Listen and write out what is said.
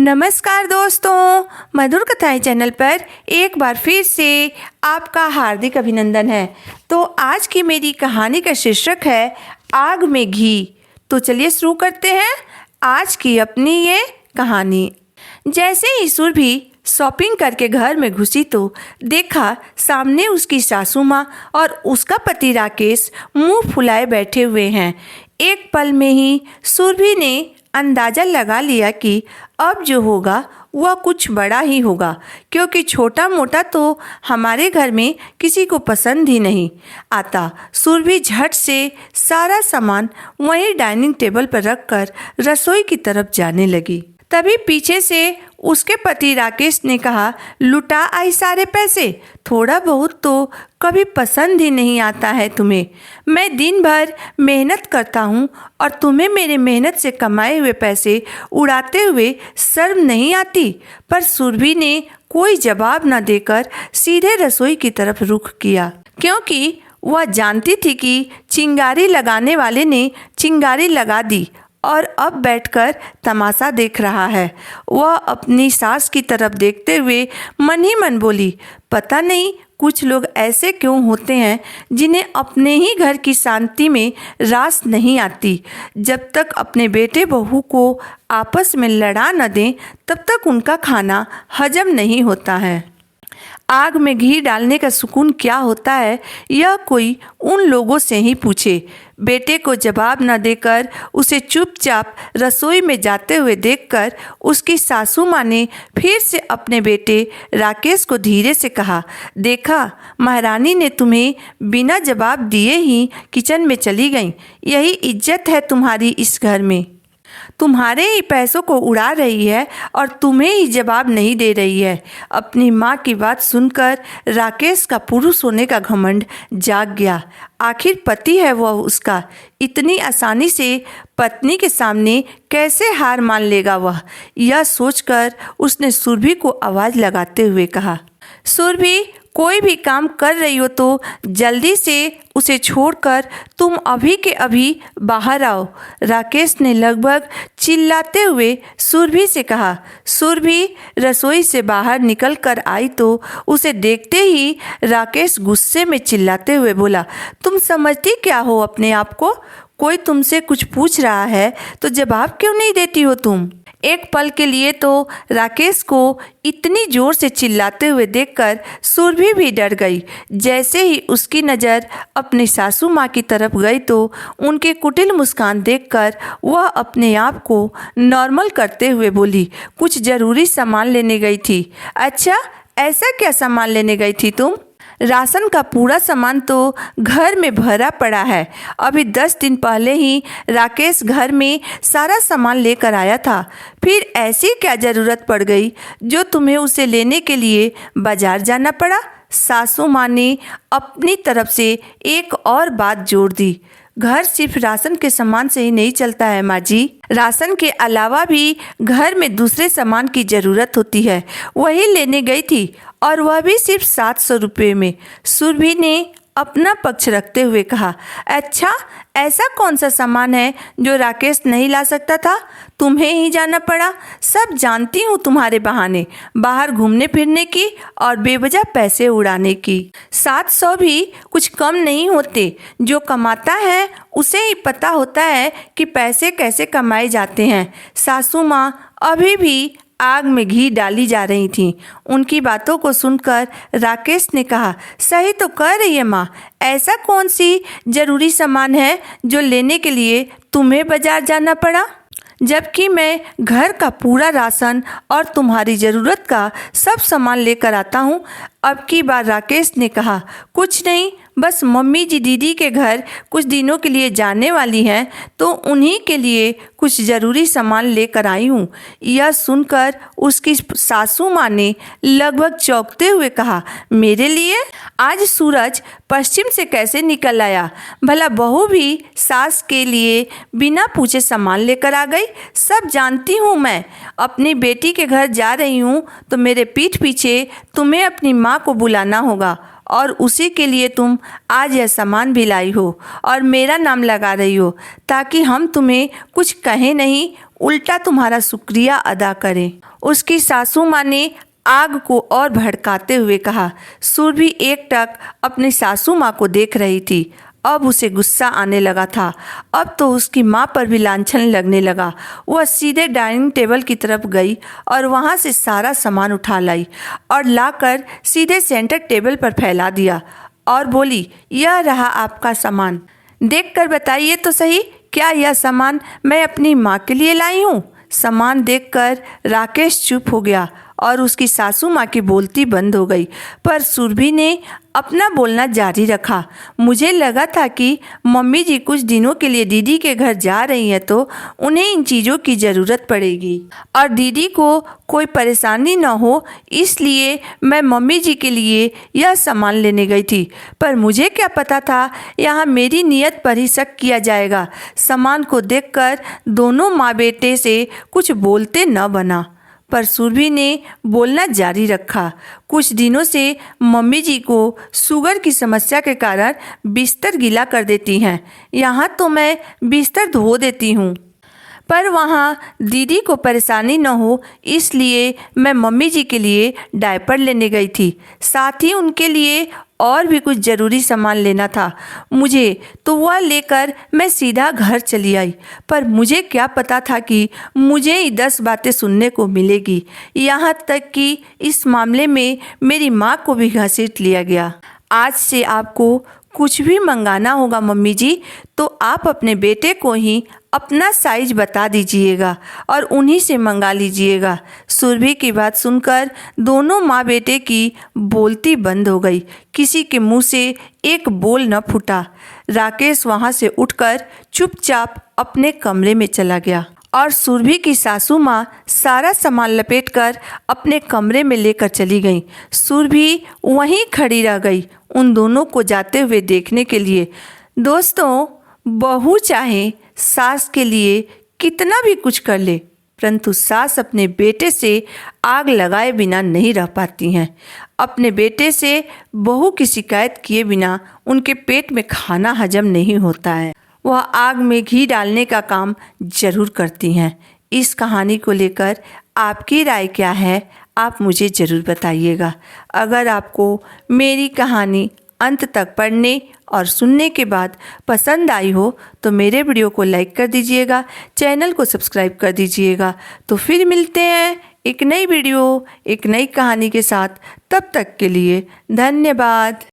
नमस्कार दोस्तों, मधुर कथाएं चैनल पर एक बार फिर से आपका हार्दिक अभिनंदन है। तो आज की मेरी कहानी का शीर्षक है आग में घी। तो चलिए शुरू करते हैं आज की अपनी ये कहानी। जैसे ही सुरभि शॉपिंग करके घर में घुसी तो देखा सामने उसकी सासू माँ और उसका पति राकेश मुंह फुलाए बैठे हुए हैं। एक पल में ही सुरभि ने अंदाज़ा लगा लिया कि अब जो होगा वह कुछ बड़ा ही होगा, क्योंकि छोटा मोटा तो हमारे घर में किसी को पसंद ही नहीं आता। सुरभि झट से सारा सामान वहीं डाइनिंग टेबल पर रखकर रसोई की तरफ जाने लगी। तभी पीछे से उसके पति राकेश ने कहा, लुटा आई सारे पैसे, थोड़ा बहुत तो कभी पसंद ही नहीं आता है तुम्हें। मैं दिन भर मेहनत करता हूँ और तुम्हें मेरे मेहनत से कमाए हुए पैसे उड़ाते हुए शर्म नहीं आती। पर सुरभि ने कोई जवाब न देकर सीधे रसोई की तरफ रुख किया, क्योंकि वह जानती थी कि चिंगारी लगाने वाले ने चिंगारी लगा दी और अब बैठकर तमाशा देख रहा है। वह अपनी सास की तरफ देखते हुए मन ही मन बोली, पता नहीं कुछ लोग ऐसे क्यों होते हैं जिन्हें अपने ही घर की शांति में रास नहीं आती। जब तक अपने बेटे बहू को आपस में लड़ा न दें तब तक उनका खाना हजम नहीं होता है। आग में घी डालने का सुकून क्या होता है, यह कोई उन लोगों से ही पूछे। बेटे को जवाब न देकर उसे चुपचाप रसोई में जाते हुए देखकर उसकी सासू माँ ने फिर से अपने बेटे राकेश को धीरे से कहा, देखा महारानी ने तुम्हें बिना जवाब दिए ही किचन में चली गई। यही इज्जत है तुम्हारी इस घर में। तुम्हारे ही पैसों को उड़ा रही है और तुम्हें ही जवाब नहीं दे रही है। अपनी माँ की बात सुनकर राकेश का पुरुष होने का घमंड जाग गया। आखिर पति है वह उसका, इतनी आसानी से पत्नी के सामने कैसे हार मान लेगा वह। यह सोचकर उसने सुरभि को आवाज़ लगाते हुए कहा, सुरभि कोई भी काम कर रही हो तो जल्दी से उसे छोड़कर तुम अभी के अभी बाहर आओ। राकेश ने लगभग चिल्लाते हुए सुरभि से कहा। सुरभि रसोई से बाहर निकल कर आई तो उसे देखते ही राकेश गुस्से में चिल्लाते हुए बोला, तुम समझती क्या हो अपने आप को? कोई तुमसे कुछ पूछ रहा है तो जवाब क्यों नहीं देती हो तुम? एक पल के लिए तो राकेश को इतनी जोर से चिल्लाते हुए देखकर सुरभि भी डर गई। जैसे ही उसकी नज़र अपनी सासू माँ की तरफ गई तो उनके कुटिल मुस्कान देखकर वह अपने आप को नॉर्मल करते हुए बोली, कुछ ज़रूरी सामान लेने गई थी। अच्छा, ऐसा क्या सामान लेने गई थी तुम? राशन का पूरा सामान तो घर में भरा पड़ा है। अभी 10 दिन पहले ही राकेश घर में सारा सामान लेकर आया था। फिर ऐसी क्या ज़रूरत पड़ गई जो तुम्हें उसे लेने के लिए बाजार जाना पड़ा? सासू माँ ने अपनी तरफ से एक और बात जोड़ दी, घर सिर्फ राशन के सामान से ही नहीं चलता है माँ जी। राशन के अलावा भी घर में दूसरे सामान की ज़रूरत होती है। वही लेने गई थी और वह भी सिर्फ 700 रुपये में। सुरभि ने अपना पक्ष रखते हुए कहा, अच्छा, ऐसा कौन सा सामान है जो राकेश नहीं ला सकता था? तुम्हें ही जाना पड़ा। सब जानती हूँ तुम्हारे बहाने, बाहर घूमने फिरने की और बेवजह पैसे उड़ाने की। 700 भी कुछ कम नहीं होते। जो कमाता है उसे ही पता होता है कि पैसे कैसे कमाए जाते हैं। सासू माँ अभी भी आग में घी डाली जा रही थी। उनकी बातों को सुनकर राकेश ने कहा, सही तो कह रही है माँ, ऐसा कौन सी ज़रूरी सामान है जो लेने के लिए तुम्हें बाजार जाना पड़ा, जबकि मैं घर का पूरा राशन और तुम्हारी ज़रूरत का सब सामान लेकर आता हूँ। अब की बार राकेश ने कहा, कुछ नहीं, बस मम्मी जी दीदी के घर कुछ दिनों के लिए जाने वाली हैं तो उन्हीं के लिए कुछ ज़रूरी सामान लेकर आई हूँ। यह सुनकर उसकी सासू माँ ने लगभग चौंकते हुए कहा, मेरे लिए? आज सूरज पश्चिम से कैसे निकल आया? भला बहू भी सास के लिए बिना पूछे सामान लेकर आ गई? सब जानती हूँ मैं। अपनी बेटी के घर जा रही हूँ तो मेरे पीठ पीछे तुम्हें अपनी माँ को बुलाना होगा और उसी के लिए तुम आज यह सामान भी लाई हो और मेरा नाम लगा रही हो ताकि हम तुम्हें कुछ कहें नहीं, उल्टा तुम्हारा शुक्रिया अदा करें। उसकी सासू माँ ने आग को और भड़काते हुए कहा। सुरभि एकटक अपनी सासू माँ को देख रही थी। अब उसे गुस्सा आने लगा था। अब तो उसकी माँ पर भी लांछन लगने लगा। वह सीधे डाइनिंग टेबल की तरफ गई और वहाँ से सारा सामान उठा लाई और लाकर सीधे सेंटर टेबल पर फैला दिया और बोली, यह रहा आपका सामान, देखकर बताइए तो सही, क्या यह सामान मैं अपनी माँ के लिए लाई हूँ? सामान देखकर राकेश चुप हो गया और उसकी सासू माँ की बोलती बंद हो गई, पर सुरभि ने अपना बोलना जारी रखा। मुझे लगा था कि मम्मी जी कुछ दिनों के लिए दीदी के घर जा रही हैं तो उन्हें इन चीज़ों की ज़रूरत पड़ेगी और दीदी को कोई परेशानी न हो, इसलिए मैं मम्मी जी के लिए यह सामान लेने गई थी। पर मुझे क्या पता था यहाँ मेरी नीयत पर ही शक किया जाएगा। सामान को देखकर दोनों माँ बेटे से कुछ बोलते न बना, पर सुरभि ने बोलना जारी रखा। कुछ दिनों से मम्मी जी को शुगर की समस्या के कारण बिस्तर गीला कर देती हैं। यहाँ तो मैं बिस्तर धो देती हूँ, पर वहाँ दीदी को परेशानी न हो, इसलिए मैं मम्मी जी के लिए डायपर लेने गई थी। साथ ही उनके लिए और भी कुछ ज़रूरी सामान लेना था मुझे, तो वह लेकर मैं सीधा घर चली आई। पर मुझे क्या पता था कि मुझे ही 10 बातें सुनने को मिलेगी। यहाँ तक कि इस मामले में मेरी माँ को भी घसीट लिया गया। आज से आपको कुछ भी मंगाना होगा मम्मी जी, तो आप अपने बेटे को ही अपना साइज बता दीजिएगा और उन्हीं से मंगा लीजिएगा। सुरभि की बात सुनकर दोनों माँ बेटे की बोलती बंद हो गई। किसी के मुंह से एक बोल न फूटा। राकेश वहाँ से उठकर चुपचाप अपने कमरे में चला गया और सुरभि की सासू माँ सारा सामान लपेटकर अपने कमरे में लेकर चली गई। सुरभि वहीं खड़ी रह गई उन दोनों को जाते हुए देखने के लिए। दोस्तों, बहू चाहे सास के लिए कितना भी कुछ कर ले, परंतु सास अपने बेटे से आग लगाए बिना नहीं रह पाती हैं। अपने बेटे से बहू की शिकायत किए बिना उनके पेट में खाना हजम नहीं होता है। वह आग में घी डालने का काम जरूर करती हैं। इस कहानी को लेकर आपकी राय क्या है, आप मुझे ज़रूर बताइएगा। अगर आपको मेरी कहानी अंत तक पढ़ने और सुनने के बाद पसंद आई हो तो मेरे वीडियो को लाइक कर दीजिएगा, चैनल को सब्सक्राइब कर दीजिएगा। तो फिर मिलते हैं एक नई वीडियो, एक नई कहानी के साथ। तब तक के लिए धन्यवाद।